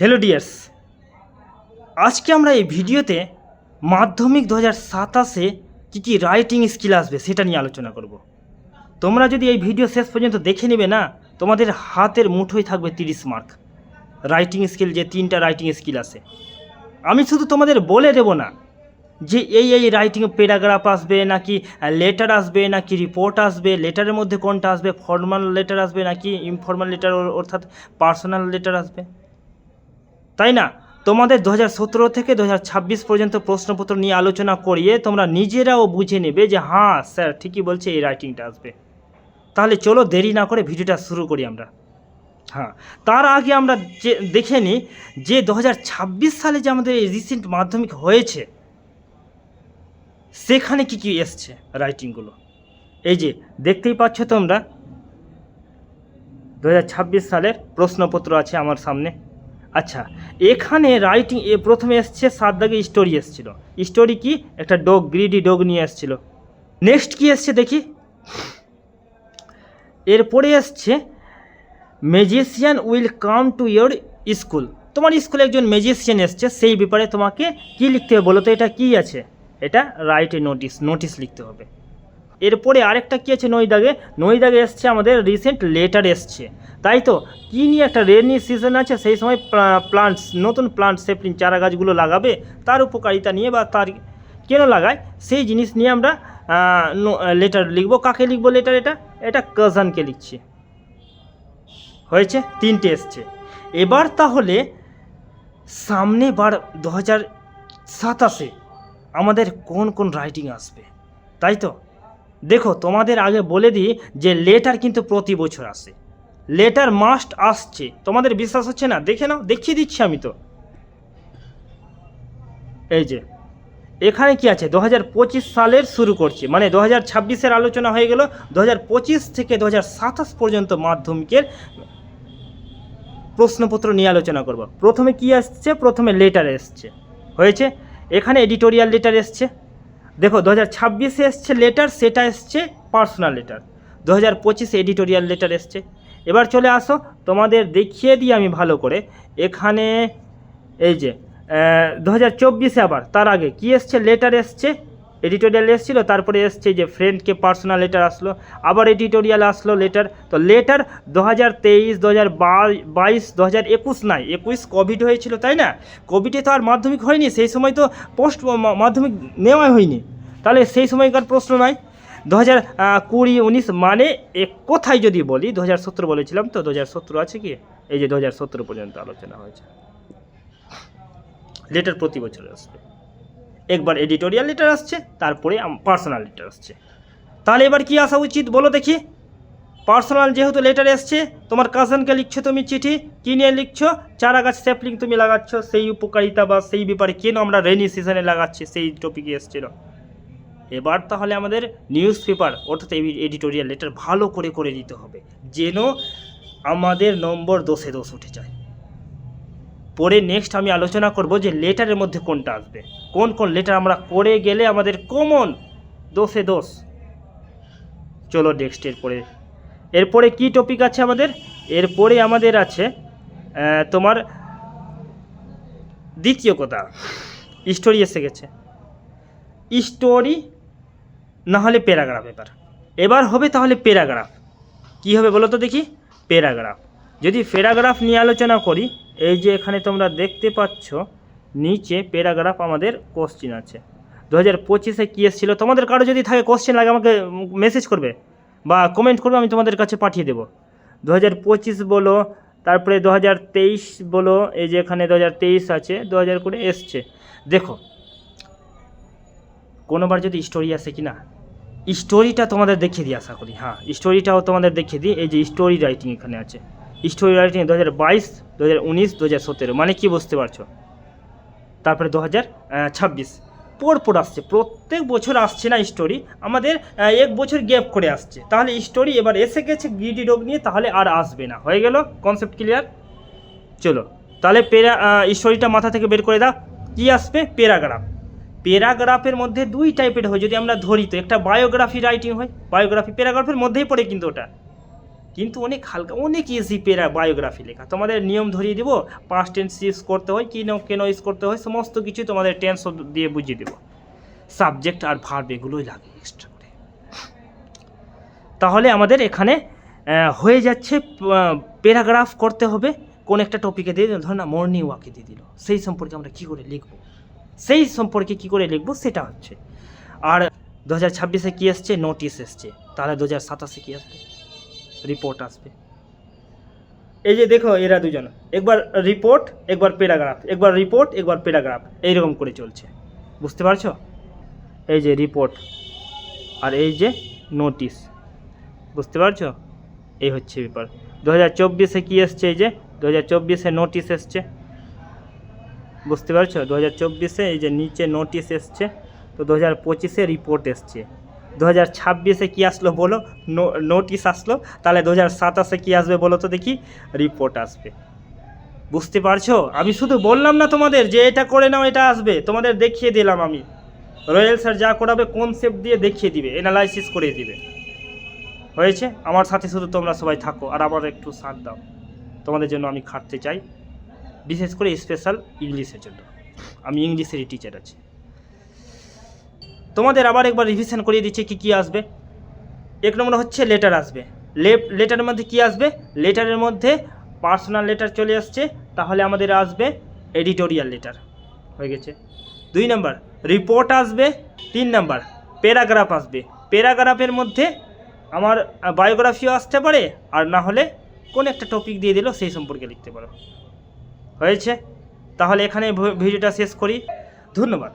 Hello dears, আজকে আমরা এই ভিডিওতে মাধ্যমিক 2027-এ কী রাইটিং স্কিল আসবে সেটা নিয়ে আলোচনা করব। তোমরা যদি এই ভিডিও শেষ পর্যন্ত দেখে নেবে না, তোমাদের হাতের মুঠোয় থাকবে 30 মার্ক। রাইটিং স্কিল যে 3টা রাইটিং স্কিল আছে, আমি শুধু তোমাদের বলে দেব না যে এই রাইটিং প্যারাগ্রাফ আসবে নাকি লেটার আসবে নাকি রিপোর্ট আসবে, লেটারের মধ্যে কোনটা আসবে, ফর্মাল লেটার আসবে নাকি ইনফর্মাল লেটার অর্থাৎ পার্সোনাল লেটার আসবে, তাই না? তোমাদের 2017 থেকে 2026 পর্যন্ত প্রশ্নপত্র নিয়ে আলোচনা করিয়ে তোমরা নিজেরাও বুঝে নেবে যে হ্যাঁ স্যার ঠিকই বলছে, এই রাইটিংটা আসবে। তাহলে চলো দেরি না করে ভিডিওটা শুরু করি আমরা। হ্যাঁ, তার আগে আমরা দেখে নিই যে 2026 সালে যে আমাদের এই রিসেন্ট মাধ্যমিক হয়েছে সেখানে কি এসছে রাইটিংগুলো। এই যে দেখতেই পাচ্ছ তোমরা 2026 সালের প্রশ্নপত্র আছে আমার সামনে। আচ্ছা, এখানে রাইটিং প্রথমে এসছে 7 দাগে স্টোরি এসেছিলো। স্টোরি কি? একটা ডগ, গ্রিডি ডগ নিয়ে এসেছিল। নেক্সট কি এসছে দেখি, এরপরে এসছে magician will come to your school. তোমার স্কুলে একজন ম্যাজিশিয়ান এসছে, সেই ব্যাপারে তোমাকে কি লিখতে হবে বলো তো? এটা কি আছে? এটা রাইট এ নোটিস লিখতে হবে। এরপরে আরেকটা কী আছে, 9 দাগে এসছে আমাদের রিসেন্ট লেটার এসছে, তাই তো? কী নিয়ে? একটা রেনি সিজন আছে, সেই সময় প্লান্টস, নতুন প্লান্ট সেপলিং চারা গাছগুলো লাগাবে, তার উপকারিতা নিয়ে বা তার কেন লাগায় সেই জিনিস নিয়ে আমরা লেটার লিখব। কাকে লিখবো লেটার? এটা কাজানকে লিখছি। হয়েছে, 3টে এসছে। এবার তাহলে সামনে 2027-এ আমাদের কোন কোন রাইটিং আসবে, তাই তো? দেখো, তোমাদের আগে বলে দিই যে লেটার কিন্তু প্রতি বছর আসে, লেটার মাস্ট আসছে। তোমাদের বিশ্বাস হচ্ছে না? দেখে নাও, দেখিয়ে দিচ্ছি আমি তো। এই যে এখানে কি আছে, 2025 সালের শুরু করছে, মানে 2026-এর আলোচনা হয়ে গেল, 2025 থেকে 2027 পর্যন্ত মাধ্যমিকের প্রশ্নপত্র নিয়ে আলোচনা করব। প্রথমে কি আসছে? প্রথমে লেটার এসছে। হয়েছে, এখানে এডিটোরিয়াল লেটার এসছে। দেখো 2026-এ এসছে লেটার, সেটা এসছে পার্সোনাল লেটার। 2025-এ এডিটোরিয়াল লেটার এসছে। এবার চলে আসো, তোমাদের দেখিয়ে দিই আমি ভালো করে। এখানে এই যে 2024-এ আবার তার আগে কি এসছে? লেটার এসছে, এডিটোরিয়াল এসেছিলো, তারপরে এসছে যে ফ্রেন্ডকে পার্সোনাল লেটার আসলো, আবার এডিটোরিয়াল আসলো, লেটার। তো লেটার 2023, 2022, 2021 নাই, 21 কোভিড হয়েছিল, তাই না? কোভিডে তো আর মাধ্যমিক হয়নি, সেই সময় তো পোস্ট মাধ্যমিক নেওয়া হয়নি, তাহলে সেই সময়কার প্রশ্ন নয়। 2020-19 মানে এক কোথায় যদি বলি, 2017 বলেছিলাম তো, 2017 আছে কি? এই যে 2017 পর্যন্ত আলোচনা হয়েছে। লেটার প্রতি বছর আসবে, একবার এডিটোরিয়াল লেটার আসছে, তারপরে পার্সোনাল লেটার আসছে। তাহলে এবার কি আসা উচিত বলো দেখি? পার্সোনাল যেহেতু লেটার এসছে, তোমার কাজিনকে লিখছো তুমি চিঠি, কী নিয়ে লিখছো? চারা গাছ স্যাপলিং তুমি লাগাচ্ছ, সেই উপকারিতা বা সেই ব্যাপারে কেন আমরা রেনি সিজনে লাগাচ্ছি, সেই টপিকে এসেছিল। এবার তাহলে আমাদের নিউজ পেপার অর্থাৎ এডিটোরিয়াল লেটার ভালো করে দিতে হবে, যেন আমাদের নম্বর 10-এ 10 উঠে যায়। পরে নেক্সট আমি আলোচনা করব যে লেটারের মধ্যে কোনটা আসবে, কোন কোন লেটার আমরা করে গেলে আমাদের কমন 10-এ 10। চলো নেক্সট এরপরে কি টপিক আছে আমাদের? এরপরে আমাদের আছে তোমার দ্বিতীয় কথা, স্টোরি এসে গেছে। স্টোরি না হলে প্যারাগ্রাফ, এবার হবে তাহলে প্যারাগ্রাফ। কি হবে বলো তো দেখি? প্যারাগ্রাফ। যদি প্যারাগ্রাফ নিয়ে আলোচনা করি, এই যে এখানে তোমরা দেখতে পাচ্ছ নিচে প্যারাগ্রাফ আমাদের কোশ্চিন আছে। 2025-এ কী এসেছিলো? তোমাদের কারো যদি থাকে কোশ্চেন লাগে আমাকে মেসেজ করবে বা কমেন্ট করবে, আমি তোমাদের কাছে পাঠিয়ে দেবো। 2025 বলো, তারপরে 2023 বলো, এই যে এখানে 2023 আছে, 2000 করে এসছে। দেখো কোনোবার যদি স্টোরি আসে কি না, স্টোরিটা তোমাদের দেখিয়ে দিই আশা করি। হ্যাঁ, স্টোরিটাও তোমাদের দেখিয়ে দিই। এই যে স্টোরি রাইটিং এখানে আছে, স্টোরি রাইটিং 2022, 2019, 2017, মানে কি বুঝতে পারছো? তারপরে 2026 পরপর আসছে, প্রত্যেক বছর আসছে না স্টোরি, আমাদের এক বছর গ্যাপ করে আসছে। তাহলে স্টোরি এবার এসে গেছে গ্রিডি রোগ নিয়ে, তাহলে আর আসবে না। হয়ে গেল কনসেপ্ট ক্লিয়ার? চলো তাহলে স্টোরিটা মাথা থেকে বের করে দাও। কি আসবে? প্যারাগ্রাফ। প্যারাগ্রাফের মধ্যে 2 টাইপের হয়, যদি আমরা ধরি তো একটা বায়োগ্রাফি রাইটিং হয়, বায়োগ্রাফি প্যারাগ্রাফের মধ্যেই পড়ে কিন্তু ওটা। কিন্তু অনেক হালকা, অনেক ইজি বায়োগ্রাফি লেখা। তোমাদের নিয়ম ধরিয়ে দিব, পাস্ট টেন্স ইউজ করতে হয় কি কেন ইউজ করতে হয়, সমস্ত কিছু তোমাদের টেন্স দিয়ে বুঝিয়ে দেবো। সাবজেক্ট আর ভার্ব এগুলোই লাগে এক্সট্রা করে। তাহলে আমাদের এখানে হয়ে যাচ্ছে, প্যারাগ্রাফ করতে হবে। কোন একটা টপিকে দিয়ে দিল, ধর না মর্নিং ওয়াকে দিয়ে দিল, সেই সম্পর্কে আমরা কী করে লিখব, সেটা হচ্ছে। আর 2026-এ কী এসছে, নোটিশ এসছে, তাহলে 2027-এ কী আসবে, রিপোর্ট আসবে। এই যে দেখো এরা দুজন, একবার রিপোর্ট একবার প্যারাগ্রাফ, একবার রিপোর্ট একবার প্যারাগ্রাফ, এইরকম করে চলছে, বুঝতে পারছো? এই যে রিপোর্ট আর এই যে নোটিশ, বুঝতে পারছো? এই হচ্ছে ব্যাপার। 2024-এ কী এসছে, এই যে 2024-এ নোটিশ এসছে, বুঝতে পারছো? 2024-এ এই যে নিচে নোটিশ এসছে, তো 2025-এ রিপোর্ট এসছে। 2026-এ কী আসলো বলো, নোটিশ আসলো, তাহলে 2027-এ কী আসবে বলো তো দেখি, রিপোর্ট আসবে। বুঝতে পারছো? আমি শুধু বললাম না তোমাদের যে এটা করে নাও এটা আসবে, তোমাদের দেখিয়ে দিলাম আমি। রয়্যাল স্যার যা করাবে কনসেপ্ট দিয়ে দেখিয়ে দিবে, অ্যানালাইসিস করে দিবে। হয়েছে? আমার সাথে শুধু তোমরা সবাই থাকো আর আবার একটু সাথ দাও, তোমাদের জন্য আমি খাটতে চাই, বিশেষ করে স্পেশাল ইংলিশের জন্য। আমি ইংলিশেরই টিচার আছি। তোমাদের আবার একবার রিভিশন করিয়ে দিচ্ছি কী কী আসবে। 1 নম্বর হচ্ছে লেটার আসবে। লেটারের মধ্যে কী আসবে, লেটারের মধ্যে পার্সোনাল লেটার চলে আসছে, তাহলে আমাদের আসবে এডিটোরিয়াল লেটার, হয়ে গেছে। 2 নম্বর রিপোর্ট আসবে। 3 নম্বর প্যারাগ্রাফ আসবে। প্যারাগ্রাফের মধ্যে আমার বায়োগ্রাফিও আসতে পারে, আর না হলে কোন একটা টপিক দিয়ে দিল সেই সম্পর্কে লিখতে পারো। হয়েছে? তাহলে এখানে ভিডিওটা শেষ করি। ধন্যবাদ।